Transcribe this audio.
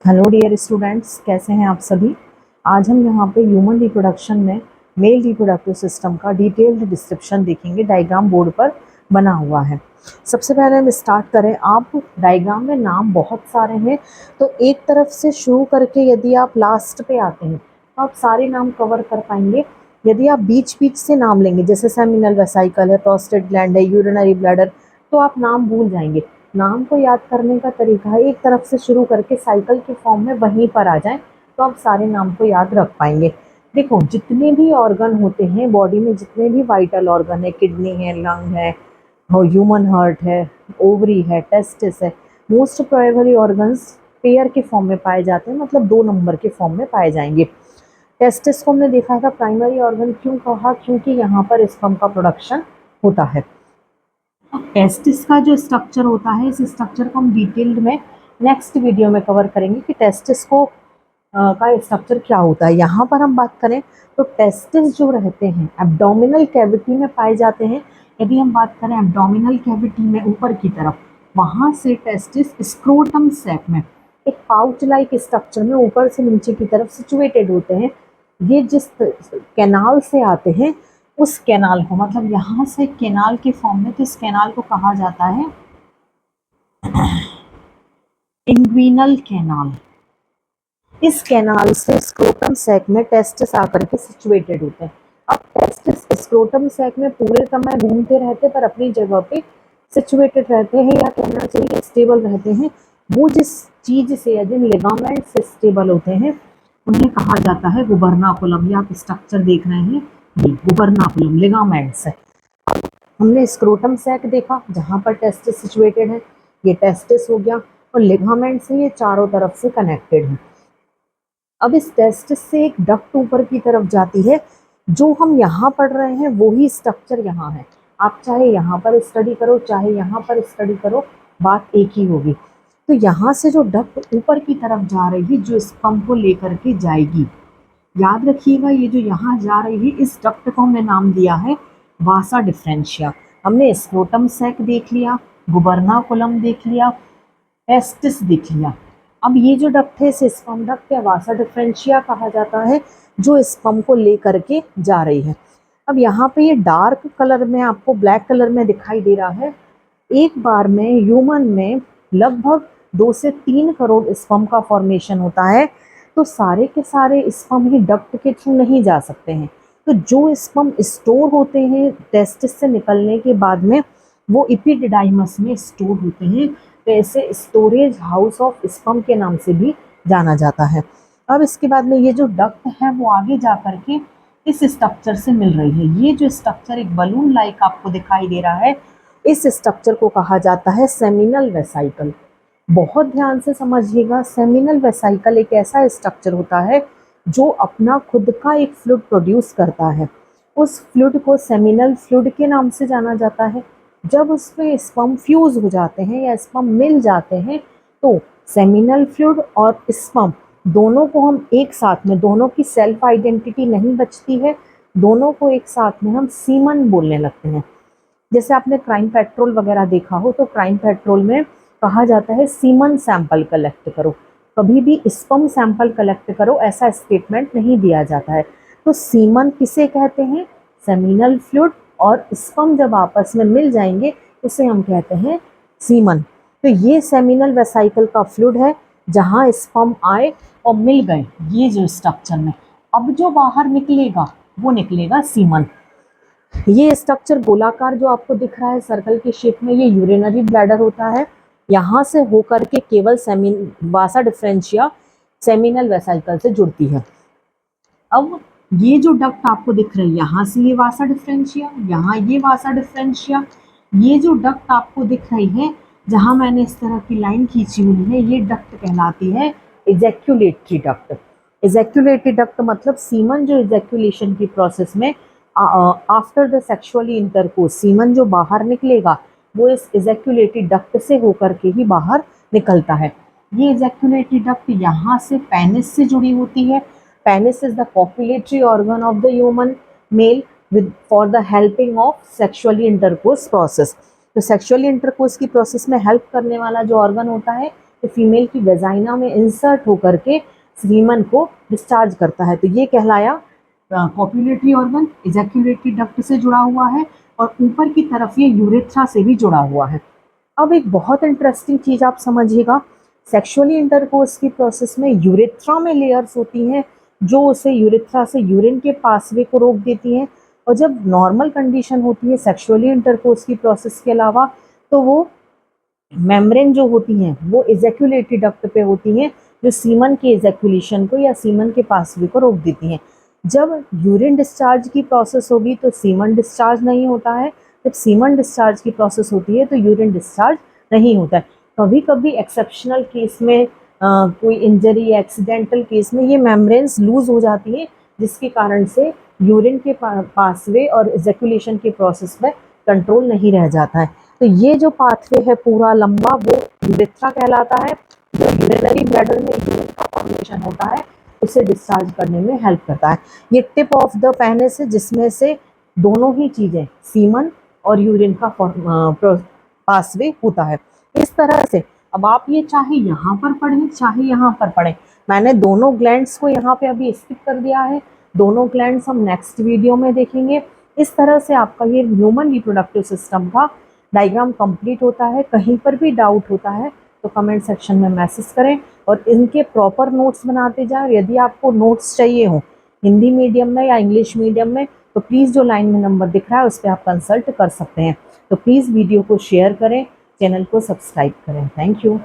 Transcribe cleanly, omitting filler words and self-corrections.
Hello dear students, कैसे हैं आप सभी। आज हम यहाँ पे ह्यूमन रिप्रोडक्शन में मेल रिप्रोडक्टिव सिस्टम का डिटेल्ड डिस्क्रिप्शन देखेंगे। डायग्राम बोर्ड पर बना हुआ है। सबसे पहले हम स्टार्ट करें। आप डायग्राम में नाम बहुत सारे हैं, तो एक तरफ से शुरू करके यदि आप लास्ट पे आते हैं तो आप सारे नाम कवर कर पाएंगे। यदि आप बीच बीच से नाम लेंगे, जैसे सेमिनल वेसाइकल है, प्रोस्टेट ग्लैंड है, यूरिनरी ब्लैडर, तो आप नाम भूल जाएंगे। नाम को याद करने का तरीका है एक तरफ से शुरू करके साइकिल के फॉर्म में वहीं पर आ जाएं, तो आप सारे नाम को याद रख पाएंगे। देखो, जितने भी ऑर्गन होते हैं बॉडी में, जितने भी वाइटल ऑर्गन है, किडनी है, लंग है, ह्यूमन हार्ट है, ओवरी है, टेस्टिस है, मोस्ट प्रोबेबली ऑर्गन्स पेयर के फॉर्म में पाए जाते हैं, मतलब 2 नंबर के फॉर्म में पाए जाएंगे। टेस्टिस को हमने देखा था प्राइमरी ऑर्गन क्यों कहा, क्योंकि यहाँ पर स्पर्म का प्रोडक्शन होता है। टेस्टिस का जो स्ट्रक्चर होता है, इस स्ट्रक्चर को हम डिटेल्ड में नेक्स्ट वीडियो में कवर करेंगे कि टेस्टिस को का स्ट्रक्चर क्या होता है। यहाँ पर हम बात करें तो टेस्टिस जो रहते हैं एब्डोमिनल कैविटी में पाए जाते हैं। यदि हम बात करें एब्डोमिनल कैविटी में ऊपर की तरफ, वहाँ से टेस्टिस स्क्रोटम सैक में एक पाउच लाइक स्ट्रक्चर में ऊपर से नीचे की तरफ सिचुएटेड होते हैं। ये जिस कैनाल से आते हैं, उस कैनाल को, मतलब यहाँ से कैनाल के फॉर्म में, तो इस कैनाल को कहा जाता है इंग्विनल कैनाल। इस कैनाल से स्क्रोटम सैक में टेस्टिस आकर के सिचुएटेड होते हैं। अब टेस्टिस स्क्रोटम सैक में पूरे समय घूमते रहते पर अपनी जगह पे सिचुएटेड रहते हैं, या कहना चाहिए स्टेबल रहते हैं। वो जिस चीज से या जिन लिगामेंट से स्टेबल होते हैं उन्हें कहा जाता है गुबर्नाकुलम। ये आप स्ट्रक्चर देख रहे हैं, ये गुबर्नाकुलम लिगामेंट्स है। हमने स्क्रोटम सैक देखा जहाँ पर टेस्टिस सिचुएटेड है, ये टेस्टिस हो गया, और लिगामेंट से ये चारों तरफ से कनेक्टेड है। अब इस टेस्टिस से एक डक्ट ऊपर की तरफ जाती है। जो हम यहाँ पढ़ रहे हैं वही स्ट्रक्चर यहाँ है। आप चाहे यहाँ पर स्टडी करो, चाहे यहाँ पर स्टडी करो, बात एक ही होगी। तो यहाँ से जो डक्ट ऊपर की तरफ जा रही है, जो स्पर्म को लेकर के जाएगी, याद रखिएगा ये जो यहाँ जा रही है, इस डक्ट को हमने नाम दिया है वासा डिफरेंशिया। हमने स्क्रोटम सैक देख लिया, गुबर्नाकुलम देख लिया, टेस्टिस देख लिया। अब ये जो डक्ट है, इसे स्पर्म डक्ट या वासा डिफरेंशिया कहा जाता है, जो स्पर्म को लेकर के जा रही है। अब यहाँ पे ये डार्क कलर में आपको ब्लैक कलर में दिखाई दे रहा है। एक बार में ह्यूमन में लगभग 2 से 3 करोड़ स्पर्म का फॉर्मेशन होता है। तो सारे के सारे स्पर्म ही डक्ट के थ्रू नहीं जा सकते हैं। तो जो स्पर्म स्टोर होते हैं टेस्टिस से निकलने के बाद में, वो एपिडिडाइमस में स्टोर होते हैं। तो ऐसे स्टोरेज हाउस ऑफ स्पर्म के नाम से भी जाना जाता है। अब इसके बाद में ये जो डक्ट है वो आगे जा करके इस स्ट्रक्चर से मिल रही है। ये जो स्ट्रक्चर एक बलून लाइक आपको दिखाई दे रहा है, इस स्ट्रक्चर को कहा जाता है सेमिनल वेसाइकल। बहुत ध्यान से समझिएगा, सेमिनल वेसाइकल एक ऐसा स्ट्रक्चर होता है जो अपना खुद का एक फ्लूइड प्रोड्यूस करता है। उस फ्लूइड को सेमिनल फ्लूइड के नाम से जाना जाता है। जब उसमें स्पर्म फ्यूज हो जाते हैं या स्पर्म मिल जाते हैं, तो सेमिनल फ्लूइड और स्पर्म दोनों को हम एक साथ में, दोनों की सेल्फ आइडेंटिटी नहीं बचती है, दोनों को एक साथ में हम सीमन बोलने लगते हैं। जैसे आपने क्राइम पेट्रोल वगैरह देखा हो, तो क्राइम पेट्रोल में कहा जाता है सीमन सैंपल कलेक्ट करो, कभी भी स्पर्म सैंपल कलेक्ट करो ऐसा स्टेटमेंट नहीं दिया जाता है। तो सीमन किसे कहते हैं? सेमिनल फ्लूइड और स्पर्म जब आपस में मिल जाएंगे उसे हम कहते हैं सीमन। तो ये सेमिनल वेसाइकल का फ्लूइड है जहाँ स्पर्म आए और मिल गए ये जो स्ट्रक्चर में, अब जो बाहर निकलेगा वो निकलेगा सीमन। ये स्ट्रक्चर गोलाकार जो आपको दिख रहा है सर्कल के शेप में, ये यूरिनरी ब्लैडर होता है। यहाँ से होकर के केवल वासा डिफरेंशिया सेमिनल वेसाइकल से जुड़ती है। अब ये जो डक्ट आपको दिख रही है, यहाँ से ये वासा डिफरेंशिया, यहाँ ये वासा डिफरेंशिया, ये जो डक्ट आपको दिख रही है जहाँ मैंने इस तरह की लाइन खींची हुई है, ये डक्ट कहलाती है इजैक्यूलेटरी डक्ट। इजैक्यूलेटरी डक्ट मतलब सीमन जो इजैक्यूलेशन की प्रोसेस में after the sexually intercourse semen जो बाहर निकलेगा वो इस इजैक्यूलेटरी डक्ट से होकर के ही बाहर निकलता है। ये इजैक्यूलेटरी डक्ट यहाँ से पेनिस से जुड़ी होती है। Penis is the copulatory organ of the human male with for the helping of sexually intercourse process. तो सेक्सुअली इंटरकोर्स की प्रोसेस में हेल्प करने वाला जो ऑर्गन होता है तो फीमेल की वेजाइना में इंसर्ट होकर के सीमन को डिस्चार्ज करता है। तो ये कहलाया कॉपुलेटरी ऑर्गन, इजैक्यूलेटरी डक्ट से जुड़ा हुआ है और ऊपर की तरफ ये यूरेथ्रा से भी जुड़ा हुआ है। अब एक बहुत इंटरेस्टिंग चीज आप समझिएगा, सेक्सुअली इंटरकोर्स की प्रोसेस में यूरेथ्रा में लेयर्स होती हैं जो उसे यूरेथ्रा से यूरिन के पासवे को रोक देती हैं, और जब नॉर्मल कंडीशन होती है सेक्सुअली इंटरकोर्स की प्रोसेस के अलावा तो वो मेम्ब्रेन जो होती हैं वो इजैक्यूलेटरी डक्ट पे होती हैं जो सीमन के इजैक्यूलेशन को या सीमन के पासवे को रोक देती हैं। जब यूरिन डिस्चार्ज की प्रोसेस होगी तो सीमन डिस्चार्ज नहीं होता है, जब सीमन डिस्चार्ज की प्रोसेस होती है तो यूरिन डिस्चार्ज नहीं होता है। कभी कभी एक्सेप्शनल केस में कोई इंजरी एक्सीडेंटल केस में ये मेम्ब्रेन्स लूज हो जाती हैं जिसके कारण से यूरिन के पासवे और इजैक्यूलेशन के प्रोसेस में कंट्रोल नहीं रह जाता है। तो ये जो पाथवे है पूरा लंबा वो यूरेथ्रा कहलाता है, जो यूरिनरी ब्लैडर में यूरिन का फॉर्मेशन होता है उसे डिस्चार्ज करने में हेल्प करता है। ये टिप ऑफ द पेनिस है जिसमें से दोनों ही चीजें सीमन और यूरिन का पासवे होता है। इस तरह से अब आप ये चाहे यहाँ पर पढ़ें चाहे यहाँ पर पढ़ें, मैंने दोनों ग्लैंड्स को यहाँ पे अभी स्किप कर दिया है, दोनों ग्लैंड्स हम नेक्स्ट वीडियो में देखेंगे। इस तरह से आपका ये ह्यूमन रिप्रोडक्टिव सिस्टम का डायग्राम कंप्लीट होता है। कहीं पर भी डाउट होता है तो कमेंट सेक्शन में मैसेज करें और इनके प्रॉपर नोट्स बनाते जाएं। यदि आपको नोट्स चाहिए हो हिंदी मीडियम में या इंग्लिश मीडियम में तो प्लीज़ जो लाइन में नंबर दिख रहा है उस पर आप कंसल्ट कर सकते हैं। तो प्लीज़ वीडियो को शेयर करें, चैनल को सब्सक्राइब करें। Thank you.